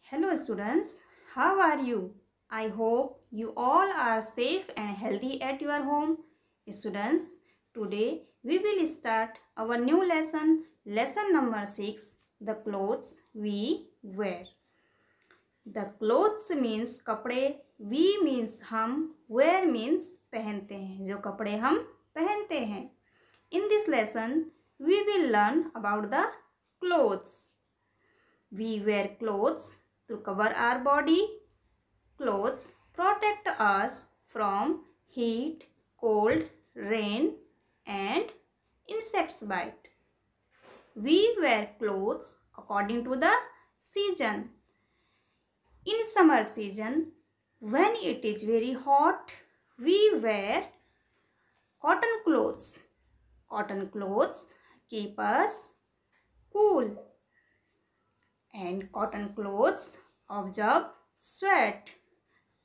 Hello students, how are you? I hope you all are safe and healthy at your home. Students, today we will start our new lesson number 6, the clothes we wear. The clothes means कपड़े, we means हम, wear means पहनते हैं, जो कपड़े हम पहनते हैं. In this lesson, we will learn about the clothes. We wear clothes to cover our body. Clothes protect us from heat, cold, rain and insects bite. We wear clothes according to the season. In summer season, when it is very hot, we wear cotton clothes. Cotton clothes keep us cool. And cotton clothes absorb sweat.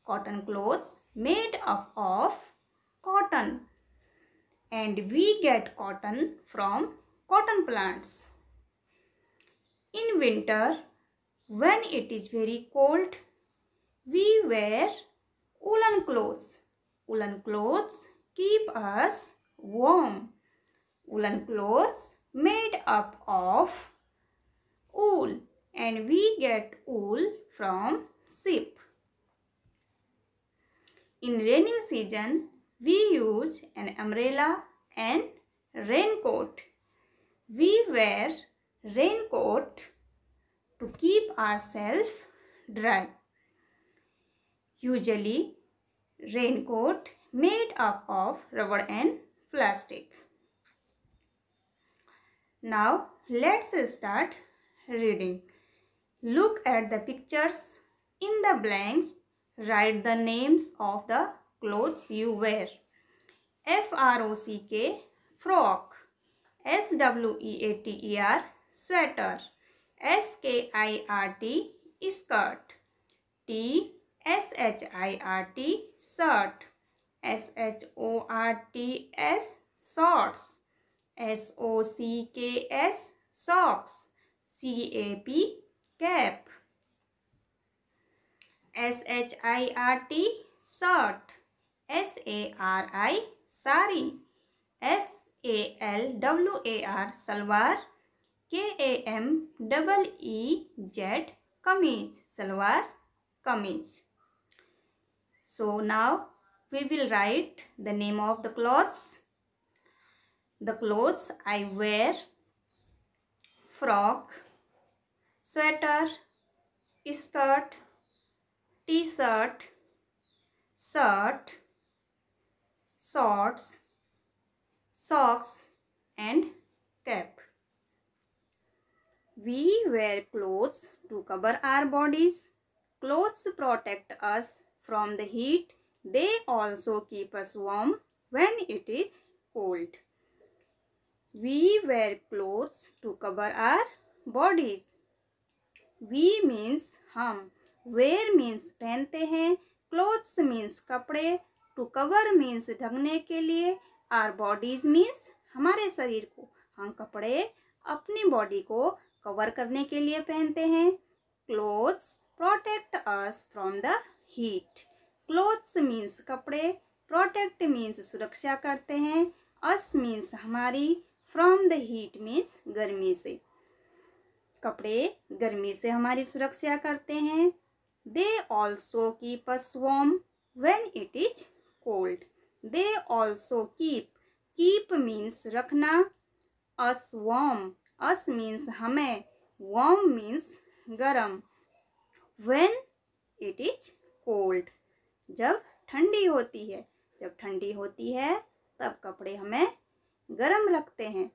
Cotton clothes made up of cotton. And we get cotton from cotton plants. In winter, when it is very cold, we wear woolen clothes. Woolen clothes keep us warm. Woolen clothes made up of wool. And we get wool from sheep. In raining season, we use an umbrella and raincoat. We wear raincoat to keep ourselves dry. Usually, raincoat made up of rubber and plastic. Now, let's start reading. Look at the pictures. In the blanks, write the names of the clothes you wear. F-R-O-C-K, frock. S-W-E-A-T-E-R, sweater. S-K-I-R-T, skirt. T-S-H-I-R-T, shirt. S-H-O-R-T-S, shorts. S-O-C-K-S, socks. C-A-P, cap. S-H-I-R-T, shirt. S-A-R-I, sari. S-A-L-W-A-R, salwar. K-A-M-E-E-Z, kameez, salwar, kameez. So now we will write the name of the clothes. The clothes I wear: frock, sweater, skirt, t-shirt, shirt, shorts, socks and cap. We wear clothes to cover our bodies. Clothes protect us from the heat. They also keep us warm when it is cold. We wear clothes to cover our bodies. We means हम, wear means पहनते हैं, clothes means कपड़े, to cover means ढकने के लिए, our bodies means हमारे शरीर को, हम कपड़े अपनी बॉडी को कवर करने के लिए पहनते हैं. Clothes protect us from the heat. Clothes means कपड़े, protect means सुरक्षा करते हैं, us means हमारी, from the heat means गर्मी से. कपड़े गर्मी से हमारी सुरक्षा करते हैं. They also keep us warm when it is cold. They also keep means रखना, us warm. Us means हमें, warm means गरम. When it is cold, जब ठंडी होती है. जब ठंडी होती है तब कपड़े हमें गरम रखते हैं.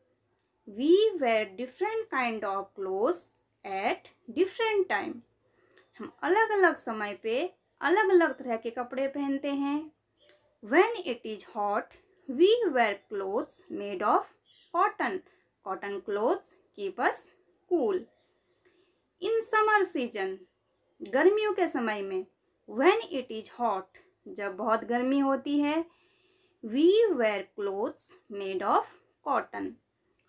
We wear different kind of clothes at different time. हम अलग अलग समय पे अलग अलग तरह के कपड़े पहनते हैं. When it is hot, we wear clothes made of cotton. Cotton clothes keep us cool. In summer season, गर्मियों के समय में, when it is hot, जब बहुत गर्मी होती है, we wear clothes made of cotton.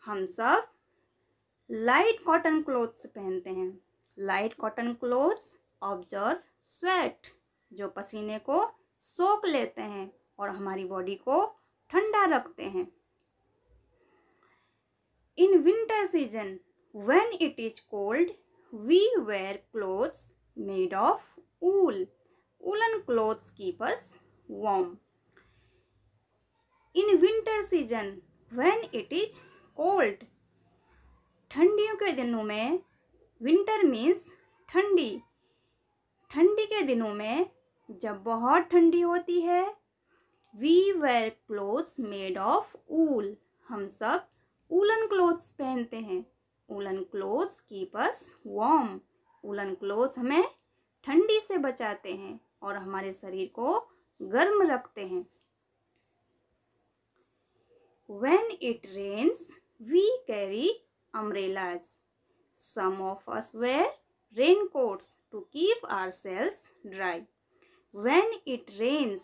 हम सब लाइट कॉटन क्लोथ्स पहनते हैं. Light cotton clothes observe sweat, जो पसीने को सोख लेते हैं और हमारी बॉडी को ठंडा रखते हैं। In winter season when it is cold we wear clothes made of wool. Woolen clothes keep us warm. In winter season when it is cold, ठंडियों के दिनों में, विंटर मीन्स ठंडी, ठंडी के दिनों में जब बहुत ठंडी होती है, we wear clothes made of wool, हम सब वूलन क्लोथ्स पहनते हैं। Woollen clothes keep us warm, woollen clothes हमें ठंडी से बचाते हैं और हमारे शरीर को गर्म रखते हैं। When it rains, we carry umbrellas. Some of us wear raincoats to keep ourselves dry. When it rains,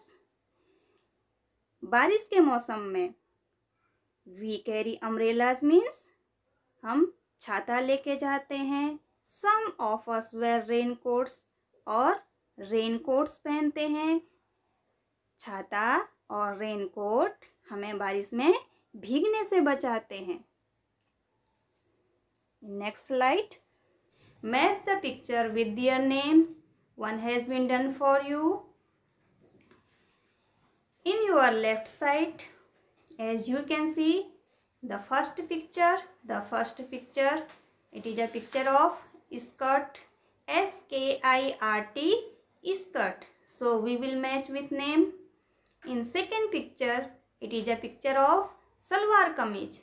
बारिश के मौसम में, we carry umbrellas means हम छाता लेके जाते हैं। Some of us wear raincoats, और रेनकोट्स पहनते हैं। छाता और रेनकोट हमें बारिश में भीगने से बचाते हैं। Next slide, match the picture with their names, one has been done for you. In your left side as you can see the first picture it is a picture of skirt, SKIRT, skirt. So we will match with name. In second picture, it is a picture of salwar kameez,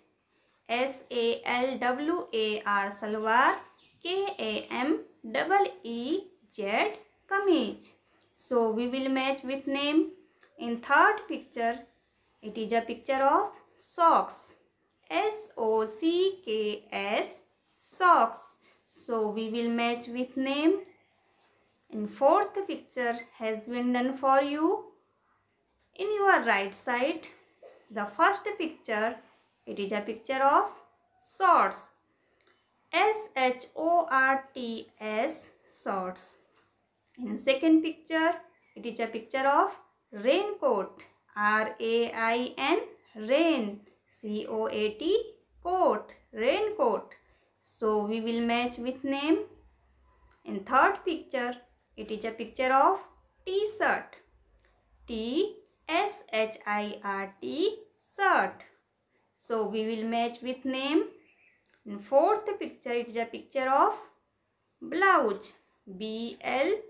SALWAR salwar, KAMEEZ kameez. So we will match with name. In third picture, it is a picture of socks, SOCKS socks. So we will match with name. In fourth picture has been done for you. In your right side, the first picture, it is a picture of shorts, SHORTS shorts. In second picture, it is a picture of raincoat, RAIN rain, COAT coat, raincoat. So we will match with name. In third picture, it is a picture of T-shirt, TSHIRT shirt. So we will match with name. In fourth picture, it is a picture of blouse, BLOUSE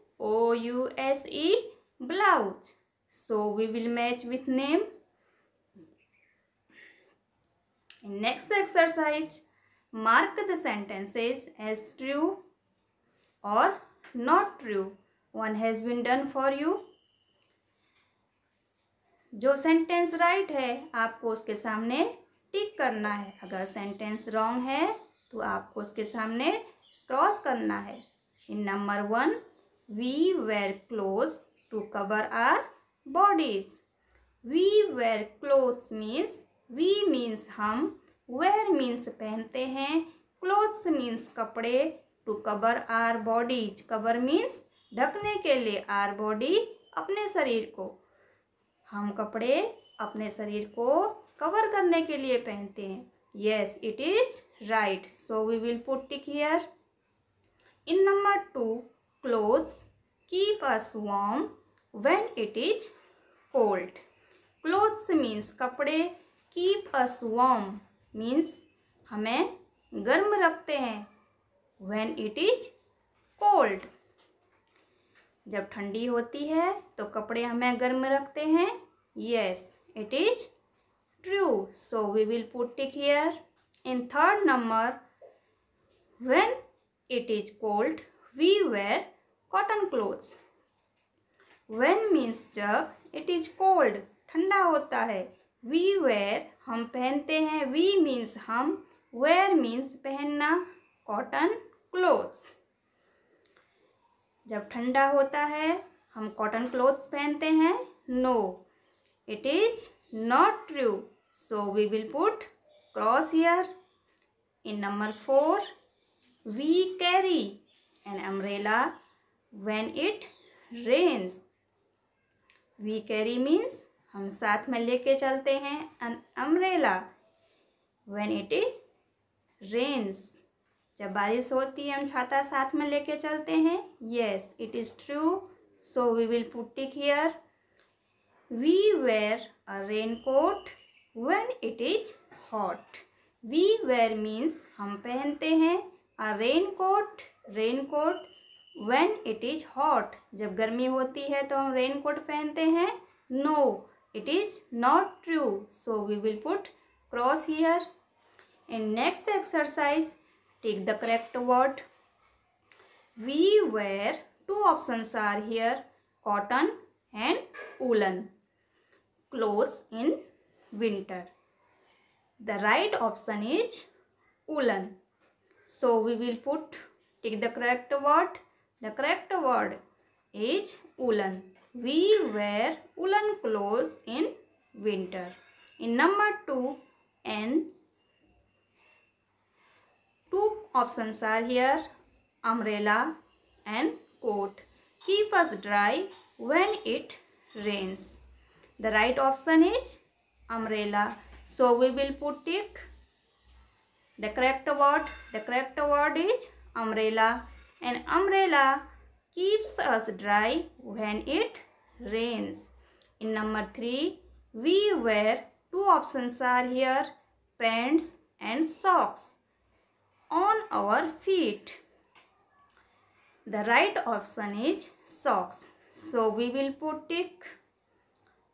blouse. So we will match with name. In next exercise, mark the sentences as true or not true. One has been done for you. जो sentence right है आपको उसके सामने टिक करना है। अगर sentence wrong है तो आपको उसके सामने क्रॉस करना है। In number 1, we wear clothes to cover our bodies. We wear clothes means, we means हम, वेयर मीन्स पहनते हैं, क्लोथ्स मीन्स कपड़े, to cover our bodies, cover means ढकने के लिए, आवर बॉडी अपने शरीर को, हम कपड़े अपने शरीर को कवर करने के लिए पहनते हैं। Yes, it is right, so we will put tick here. In number 2, clothes keep us warm when it is cold. Clothes means कपड़े, कीप अस वार्म मीन्स हमें गर्म रखते हैं, व्हेन इट इज कोल्ड जब ठंडी होती है तो कपड़े हमें गर्म रखते हैं। Yes, it is true, so we will put tick here. In third number, when it is cold we wear cotton clothes. When means जब, इट इज कोल्ड ठंडा होता है, वी वेयर हम पहनते हैं, वी मीन्स हम, वेयर मीन्स पहनना, cotton clothes जब ठंडा होता है हम कॉटन क्लोथ्स पहनते हैं। No, it is not true, so we will put cross here. In number 4, we carry an umbrella when it rains. We carry means हम साथ में लेके चलते हैं an umbrella when it rains. जब बारिश होती है हम छाता साथ में लेके चलते हैं. Yes, it is true. So we will put tick here. We wear a raincoat when it is hot. We wear means हम पहनते हैं a raincoat when it is hot. जब गर्मी होती है तो हम रेनकोट पहनते हैं. No, it is not true. So we will put cross here. In next exercise, take the correct word. We wear, two options are here, cotton and woolen clothes in winter. The right option is woolen. So we will put, take the correct word. The correct word is woolen. We wear woolen clothes in winter. In number 2, and two options are here, umbrella and coat. Keep us dry when it rains. The right option is umbrella. So we will put tick. The correct word is umbrella. An umbrella keeps us dry when it rains. In number 3, we wear, two options are here, pants and socks on our feet. The right option is socks. So we will put tick.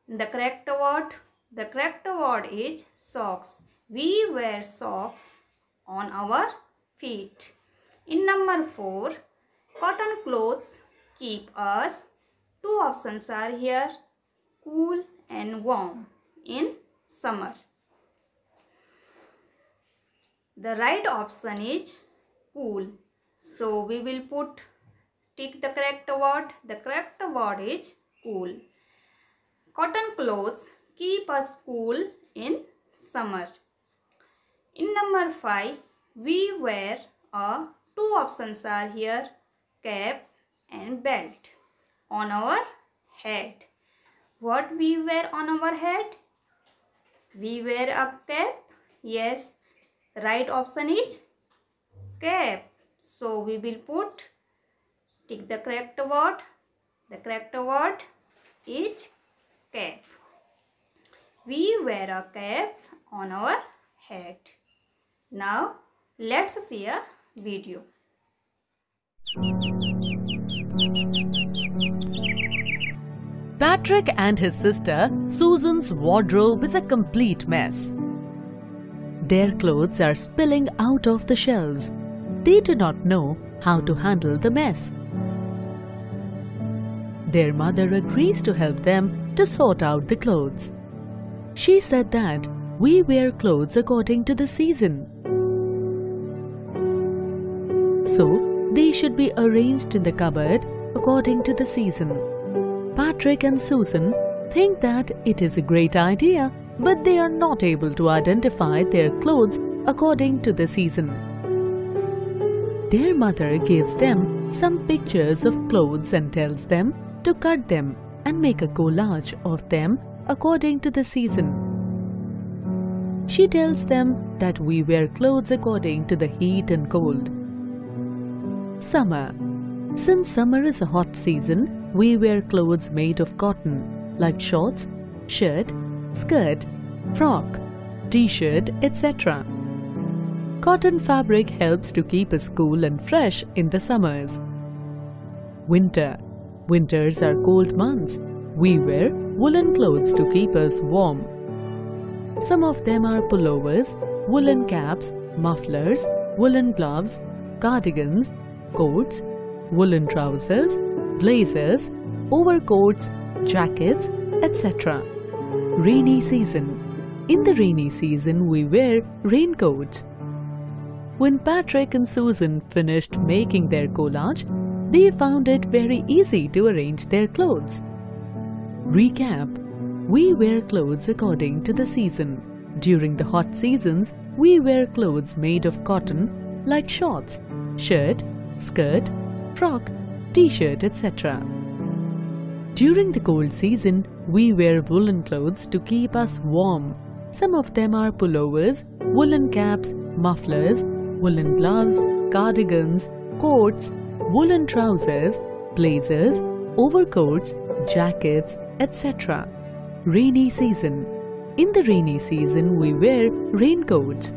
The correct word is socks. We wear socks on our feet. In number 4, cotton clothes keep us, two options are here, cool and warm in summer. The right option is cool. So we will put tick the correct word. The correct word is cool. Cotton clothes keep us cool in summer. In number 5, we wear a, two options are here, cap and belt on our head. What we wear on our head? We wear a cap. Yes, right option is cap. So we will put, tick the correct word. The correct word is cap. We wear a cap on our head. Now let's see a video. Patrick and his sister Susan's wardrobe is a complete mess. Their clothes are spilling out of the shelves. They do not know how to handle the mess. Their mother agrees to help them to sort out the clothes. She said that we wear clothes according to the season. So, they should be arranged in the cupboard according to the season. Patrick and Susan think that it is a great idea, but they are not able to identify their clothes according to the season. Their mother gives them some pictures of clothes and tells them to cut them and make a collage of them according to the season. She tells them that we wear clothes according to the heat and cold. Summer. Since summer is a hot season, we wear clothes made of cotton like shorts, shirt, skirt, frock, t-shirt, etc. Cotton fabric helps to keep us cool and fresh in the summers. Winter. Winters are cold months. We wear woolen clothes to keep us warm. Some of them are pullovers, woolen caps, mufflers, woolen gloves, cardigans, coats, woolen trousers, blazers, overcoats, jackets, etc. Rainy season. In the rainy season, we wear raincoats. When Patrick and Susan finished making their collage, they found it very easy to arrange their clothes. Recap. We wear clothes according to the season. During the hot seasons, we wear clothes made of cotton like shorts, shirt, skirt, frock, t-shirt, etc. During the cold season, we wear woolen clothes to keep us warm. Some of them are pullovers, woolen caps, mufflers, woolen gloves, cardigans, coats, woolen trousers, blazers, overcoats, jackets, etc. Rainy season. In the rainy season, we wear raincoats.